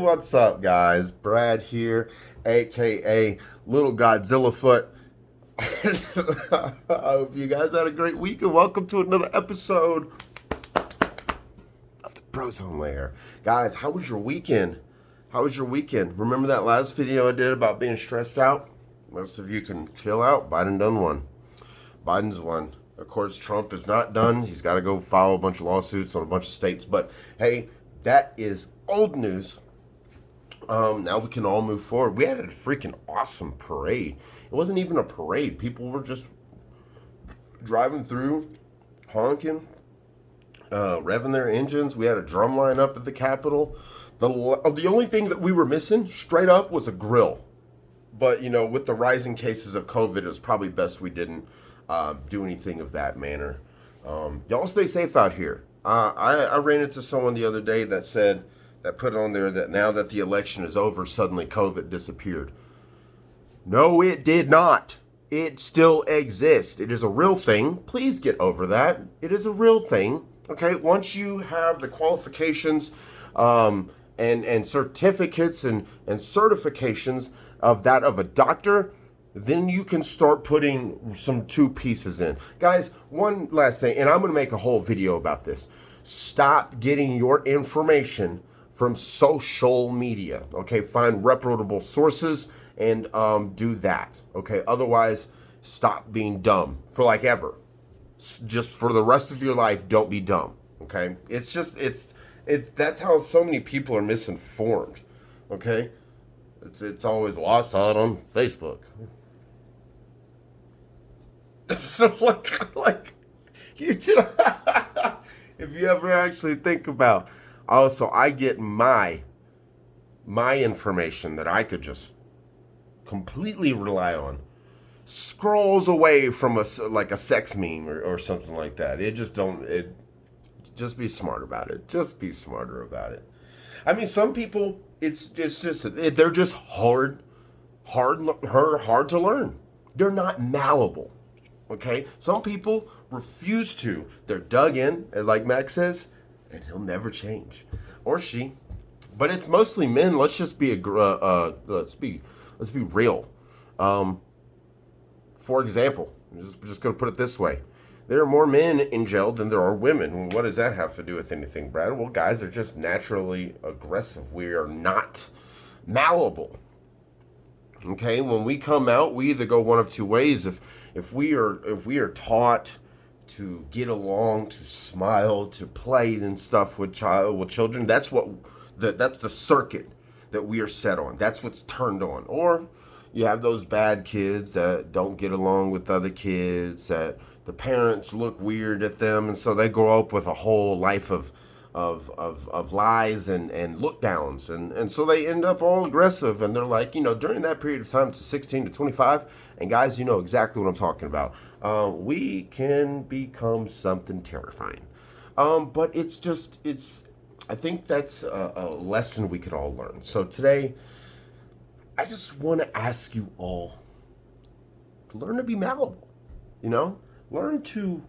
What's up, guys? Brad here, aka Little Godzilla Foot. I hope you guys had a great week and welcome to another episode of the Brozone Lair. Guys, how was your weekend? How was your weekend? Remember that last video I did about being stressed out? Most of you can chill out. Biden done won. Biden's won. Of course, Trump is not done. He's got to go file a bunch of lawsuits on a bunch of states. But hey, that is old news. Now we can all move forward. We had a freaking awesome parade. It wasn't even a parade. People were just driving through, honking, revving their engines. We had a drum line up at the Capitol. The only thing that we were missing, straight up, was a grill. But, you know, with the rising cases of COVID, it was probably best we didn't do anything of that manner. Y'all stay safe out here. I ran into someone the other day that put on there that now that the election is over, suddenly COVID disappeared. No, it did not. It still exists. It is a real thing. Please get over that. It is a real thing. Okay, once you have the qualifications and certificates and certifications of that of a doctor, then you can start putting some two pieces in. Guys, one last thing, and I'm going to make a whole video about this. Stop getting your information from social media, okay? Find reputable sources and do that, okay? Otherwise, stop being dumb for like ever. Just for the rest of your life, don't be dumb, okay? That's how so many people are misinformed, okay? It's always, well, I saw it on Facebook. like you if you ever actually think about, also I get my information that I could just completely rely on scrolls away from a sex meme or something like that. Just be smart about it. Just be smarter about it. I mean, some people, they're just hard to learn. They're not malleable. Okay? Some people refuse to. They're dug in, like Max says, and he'll never change. Or she. But it's mostly men. Let's just be let's be real. For example, I'm just going to put it this way. There are more men in jail than there are women. What does that have to do with anything, Brad? Well, guys are just naturally aggressive. We are not malleable. Okay, when we come out, we either go one of two ways. If we are taught to get along, to smile, to play and stuff with children, that's the circuit that we are set on. That's what's turned on. Or you have those bad kids that don't get along with other kids, that the parents look weird at them, and so they grow up with a whole life of lies and look downs, and so they end up all aggressive, and they're like, during that period of time to 16 to 25, and guys, you know exactly what I'm talking about, we can become something terrifying. But I think that's a lesson we could all learn. So today, I just want to ask you all to learn to be malleable, learn to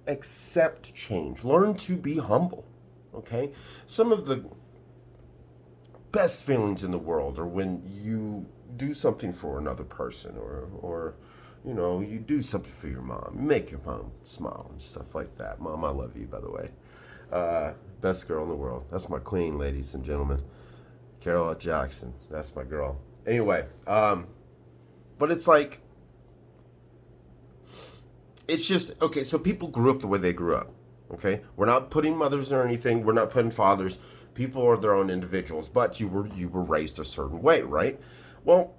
accept change, learn to be humble. Okay, some of the best feelings in the world are when you do something for another person, or you do something for your mom, you make your mom smile and stuff like that. Mom, I love you, by the way. Best girl in the world. That's my queen, ladies and gentlemen. Carol Jackson. That's my girl. Anyway, but it's like, it's just, okay, so people grew up the way they grew up. Okay, we're not putting mothers or anything. We're not putting fathers. People are their own individuals, but you were raised a certain way, right? Well,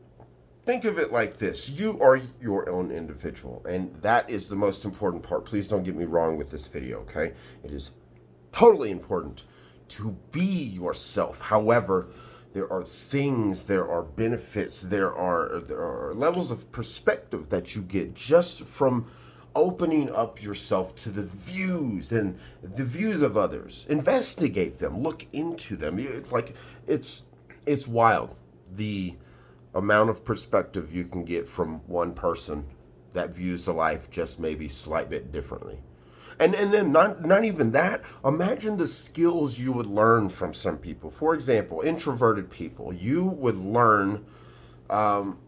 think of it like this. You are your own individual, and that is the most important part. Please don't get me wrong with this video, okay? It is totally important to be yourself. However, there are things, there are benefits, there are levels of perspective that you get just from opening up yourself to the views of others. Investigate them, look into them. It's wild, the amount of perspective you can get from one person that views the life just maybe slight bit differently. And then not even that. Imagine the skills you would learn from some people. For example, introverted people. You would learn um,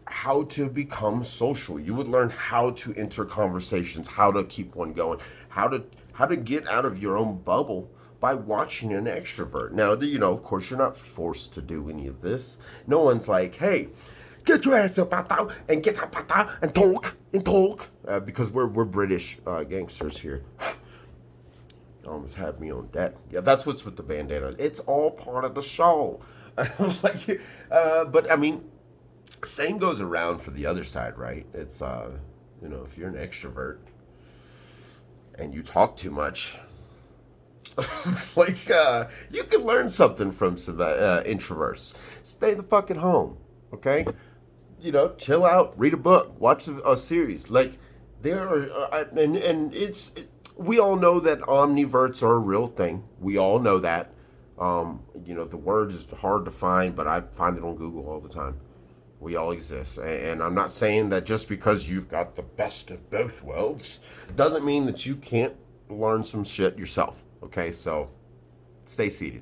how to become social. You would learn how to enter conversations, how to keep one going, how to get out of your own bubble by watching an extrovert. Now, of course, you're not forced to do any of this. No one's like, hey, get your ass up out there and get up out there and talk, because we're British gangsters here. Almost had me on that. Yeah, that's what's with the bandana. It's all part of the show. But I mean, same goes around for the other side, right? It's if you're an extrovert and you talk too much, you can learn something from some introverts. Stay the fuck at home, okay? Chill out, read a book, watch a series. Like there are, we all know that omniverts are a real thing. We all know that. The word is hard to find, but I find it on Google all the time. We all exist, and I'm not saying that just because you've got the best of both worlds doesn't mean that you can't learn some shit yourself. Okay, so stay seated.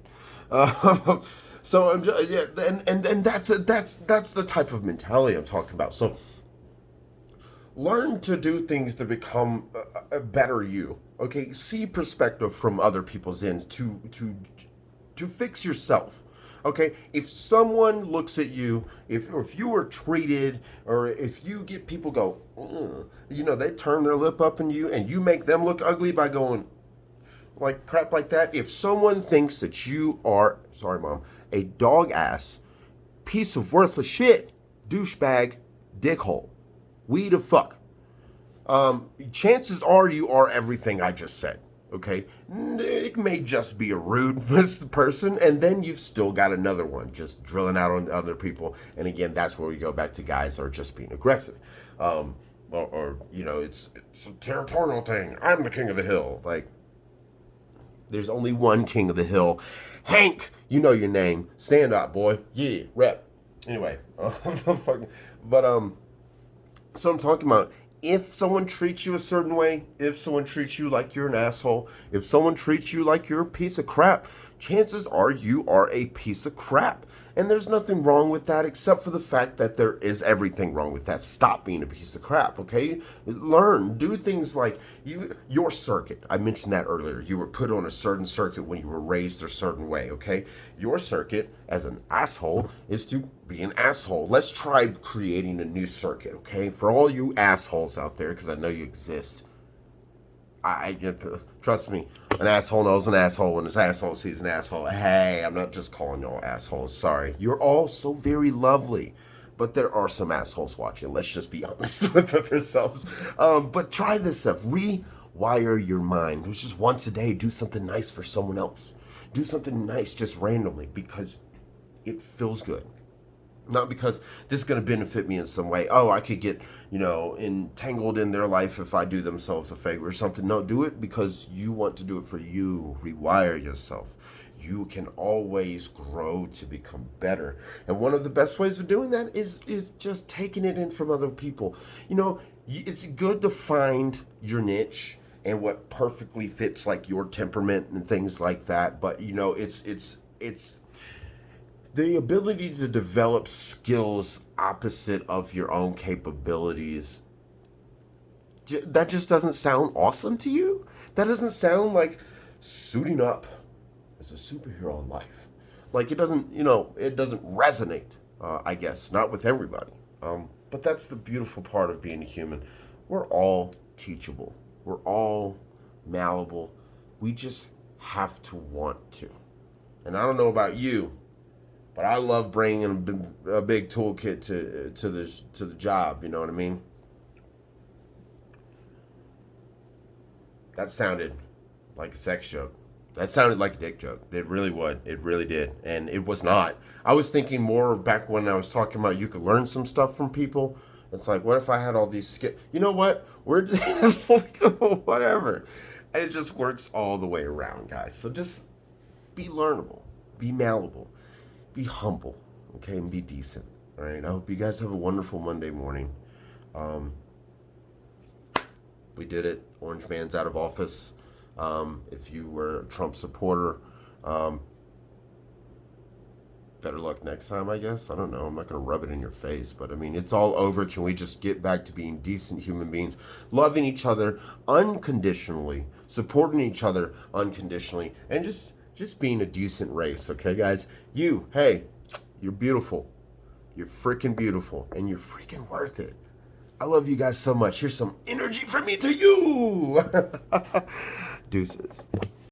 So I'm just, yeah, and that's the type of mentality I'm talking about. So learn to do things to become a better you. Okay, see perspective from other people's ends to fix yourself. Okay, if someone looks at you, if you are treated, or if you get people go, they turn their lip up in you, and you make them look ugly by going like crap like that. If someone thinks that you are, sorry mom, a dog ass piece of worthless shit, douchebag, dickhole, weed of fuck, chances are you are everything I just said. Okay, it may just be a rude person, and then you've still got another one just drilling out on other people. And again, that's where we go back to guys are just being aggressive, or it's a territorial thing. I'm the king of the hill. Like, there's only one king of the hill, Hank. You know your name. Stand up, boy. Yeah, rep. Anyway, but so I'm talking about. If someone treats you a certain way, if someone treats you like you're an asshole, if someone treats you like you're a piece of crap, chances are you are a piece of crap. And there's nothing wrong with that except for the fact that there is everything wrong with that. Stop being a piece of crap, okay? Learn, do things like your circuit. I mentioned that earlier. You were put on a certain circuit when you were raised a certain way, okay? Your circuit as an asshole is to be an asshole. Let's try creating a new circuit, okay? For all you assholes out there, because I know you exist. I trust me, an asshole knows an asshole when his asshole sees an asshole. Hey, I'm not just calling y'all assholes. Sorry. You're all so very lovely. But there are some assholes watching. Let's just be honest with ourselves. But try this stuff. Rewire your mind. Just once a day, do something nice for someone else. Do something nice just randomly because it feels good. Not because this is going to benefit me in some way. Oh, I could get, entangled in their life if I do themselves a favor or something. No, do it because you want to do it for you. Rewire yourself. You can always grow to become better. And one of the best ways of doing that is just taking it in from other people. It's good to find your niche and what perfectly fits like your temperament and things like that. But, it's the ability to develop skills opposite of your own capabilities, that just doesn't sound awesome to you? That doesn't sound like suiting up as a superhero in life. Like it doesn't resonate, I guess, not with everybody. But that's the beautiful part of being a human. We're all teachable. We're all malleable. We just have to want to. And I don't know about you, but I love bringing a big toolkit to the job. You know what I mean? That sounded like a sex joke. That sounded like a dick joke. It really would. It really did. And it was not. I was thinking more back when I was talking about you could learn some stuff from people. It's like, what if I had all these skills? You know what? We're just, whatever. And it just works all the way around, guys. So just be learnable. Be malleable. Be humble, okay, and be decent. All right. I hope you guys have a wonderful Monday morning. We did it. Orange man's out of office. If you were a Trump supporter, better luck next time, I guess. I don't know. I'm not going to rub it in your face, but I mean, it's all over. Can we just get back to being decent human beings, loving each other unconditionally, supporting each other unconditionally, and just being a decent race, okay, guys? Hey, you're beautiful. You're freaking beautiful, and you're freaking worth it. I love you guys so much. Here's some energy from me to you. Deuces.